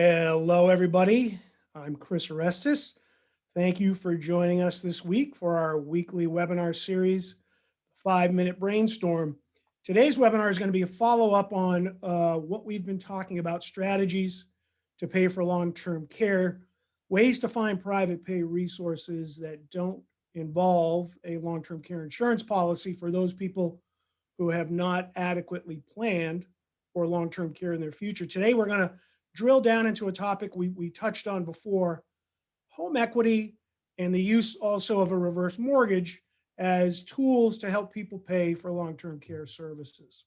Hello, everybody. I'm Chris Orestes. Thank you for joining us this week for our weekly webinar series, 5-Minute Brainstorm. Today's webinar is going to be a follow-up on what we've been talking about, strategies to pay for long-term care, ways to find private pay resources that don't involve a long-term care insurance policy for those people who have not adequately planned for long-term care in their future. Today, we're going to drill down into a topic we touched on before: home equity and the use also of a reverse mortgage as tools to help people pay for long-term care services.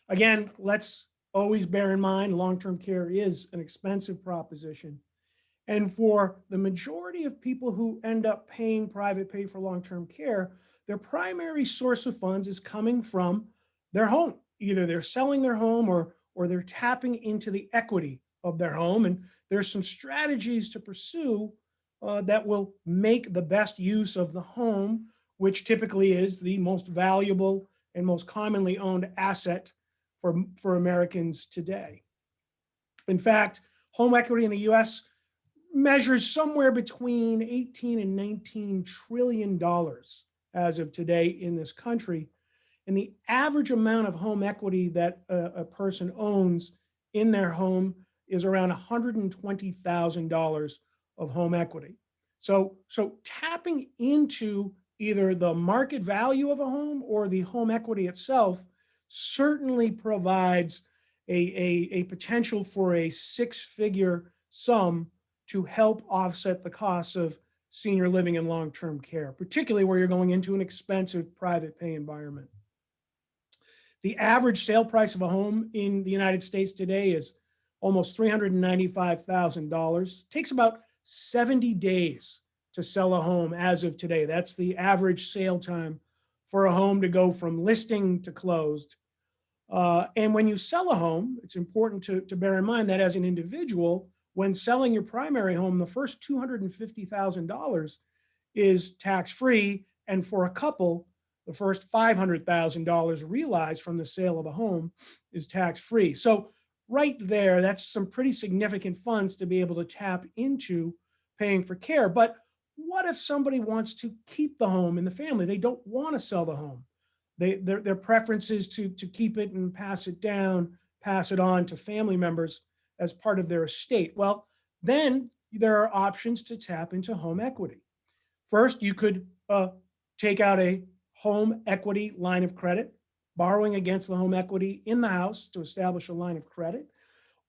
Again, let's always bear in mind long-term care is an expensive proposition. And for the majority of people who end up paying private pay for long-term care, their primary source of funds is coming from their home. Either they're selling their home or they're tapping into the equity of their home. And there's some strategies to pursue that will make the best use of the home, which typically is the most valuable and most commonly owned asset for Americans today. In fact, home equity in the US measures somewhere between 18 and 19 trillion dollars as of today in this country. And the average amount of home equity that a person owns in their home is around $120,000 of home equity. So tapping into either the market value of a home or the home equity itself certainly provides a potential for a six-figure sum to help offset the costs of senior living and long-term care, particularly where you're going into an expensive private pay environment. The average sale price of a home in the United States today is almost $395,000. It takes about 70 days to sell a home as of today. That's the average sale time for a home to go from listing to closed. And when you sell a home, it's important to bear in mind that as an individual, when selling your primary home, the first $250,000 is tax-free. And for a couple, the first $500,000 realized from the sale of a home is tax-free. So right there, that's some pretty significant funds to be able to tap into paying for care. But what if somebody wants to keep the home in the family? They don't want to sell the home. Their preference is to keep it and pass it down, pass it on to family members as part of their estate. Well, then there are options to tap into home equity. First, you could take out a home equity line of credit, borrowing against the home equity in the house to establish a line of credit.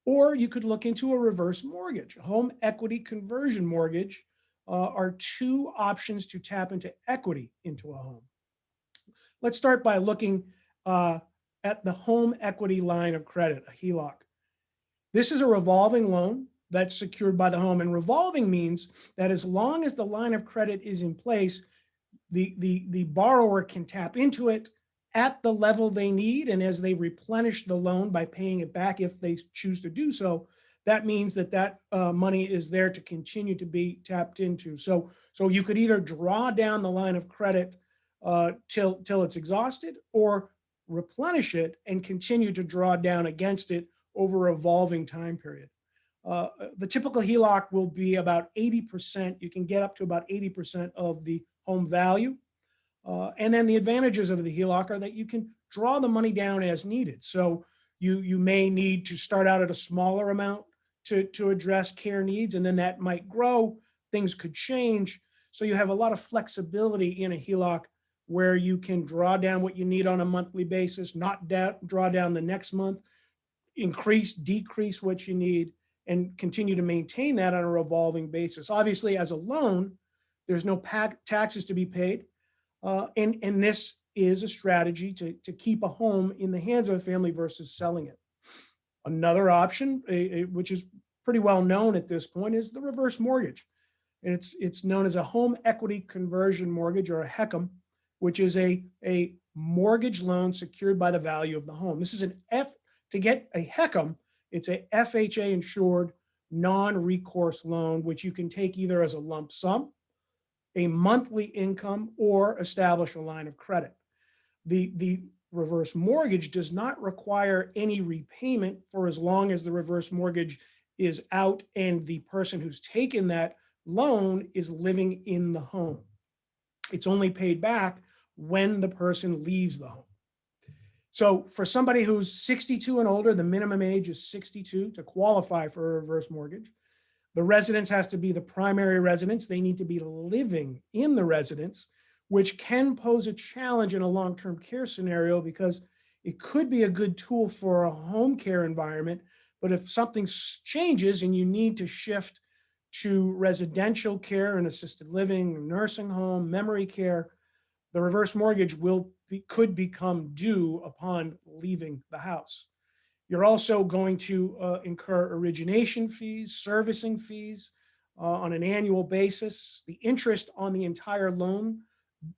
Or you could look into a reverse mortgage. Home equity conversion mortgage are two options to tap into equity into a home. Let's start by looking at the home equity line of credit, a HELOC. This is a revolving loan that's secured by the home. And revolving means that as long as the line of credit is in place, the borrower can tap into it at the level they need. And as they replenish the loan by paying it back, if they choose to do so, that means that money is there to continue to be tapped into. So you could either draw down the line of credit till it's exhausted, or replenish it and continue to draw down against it over a revolving time period. The typical HELOC will be about 80%. You can get up to about 80% of the home value. And then the advantages of the HELOC are that you can draw the money down as needed. So you may need to start out at a smaller amount to address care needs, and then that might grow. Things could change. So you have a lot of flexibility in a HELOC where you can draw down what you need on a monthly basis, not draw down the next month, increase, decrease what you need, and continue to maintain that on a revolving basis. Obviously, as a loan, there's no taxes to be paid. And this is a strategy to keep a home in the hands of a family versus selling it. Another option, which is pretty well known at this point, is the reverse mortgage. And it's known as a home equity conversion mortgage, or a HECM, which is a mortgage loan secured by the value of the home. This is to get a HECM, it's a FHA insured non-recourse loan, which you can take either as a lump sum, a monthly income, or establish a line of credit. The reverse mortgage does not require any repayment for as long as the reverse mortgage is out and the person who's taken that loan is living in the home. It's only paid back when the person leaves the home. So for somebody who's 62 and older, the minimum age is 62 to qualify for a reverse mortgage. The residence has to be the primary residence. They need to be living in the residence, which can pose a challenge in a long-term care scenario because it could be a good tool for a home care environment. But if something changes and you need to shift to residential care and assisted living, nursing home, memory care, the reverse mortgage could become due upon leaving the house. You're also going to incur origination fees, servicing fees on an annual basis. The interest on the entire loan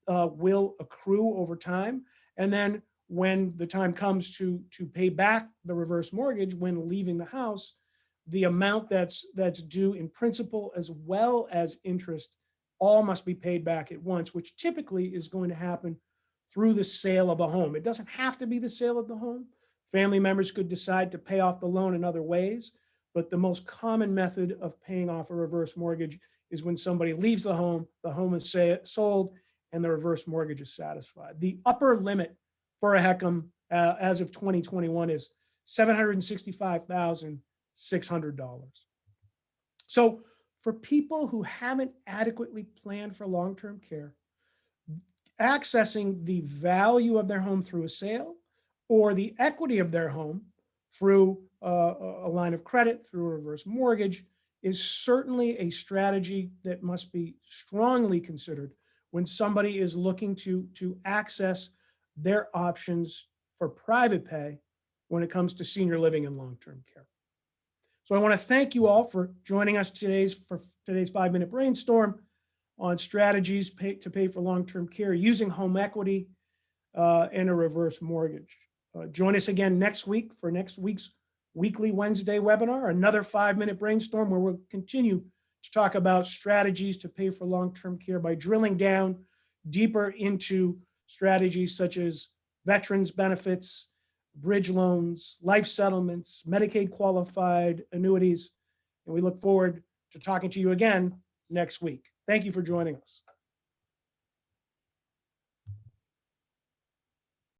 will accrue over time. And then when the time comes to pay back the reverse mortgage when leaving the house, the amount that's due in principal as well as interest all must be paid back at once, which typically is going to happen through the sale of a home. It doesn't have to be the sale of the home. Family members could decide to pay off the loan in other ways, but the most common method of paying off a reverse mortgage is when somebody leaves the home is sold, and the reverse mortgage is satisfied. The upper limit for a HECM as of 2021 is $765,600. So for people who haven't adequately planned for long-term care, accessing the value of their home through a sale or the equity of their home through a line of credit, through a reverse mortgage, is certainly a strategy that must be strongly considered when somebody is looking to access their options for private pay when it comes to senior living and long-term care. So I want to thank you all for joining us for today's 5-minute brainstorm on strategies to pay for long-term care using home equity and a reverse mortgage. Join us again next week for next week's weekly Wednesday webinar, another 5-minute brainstorm where we'll continue to talk about strategies to pay for long-term care by drilling down deeper into strategies such as veterans benefits, bridge loans, life settlements, Medicaid qualified annuities. And we look forward to talking to you again next week. Thank you for joining us.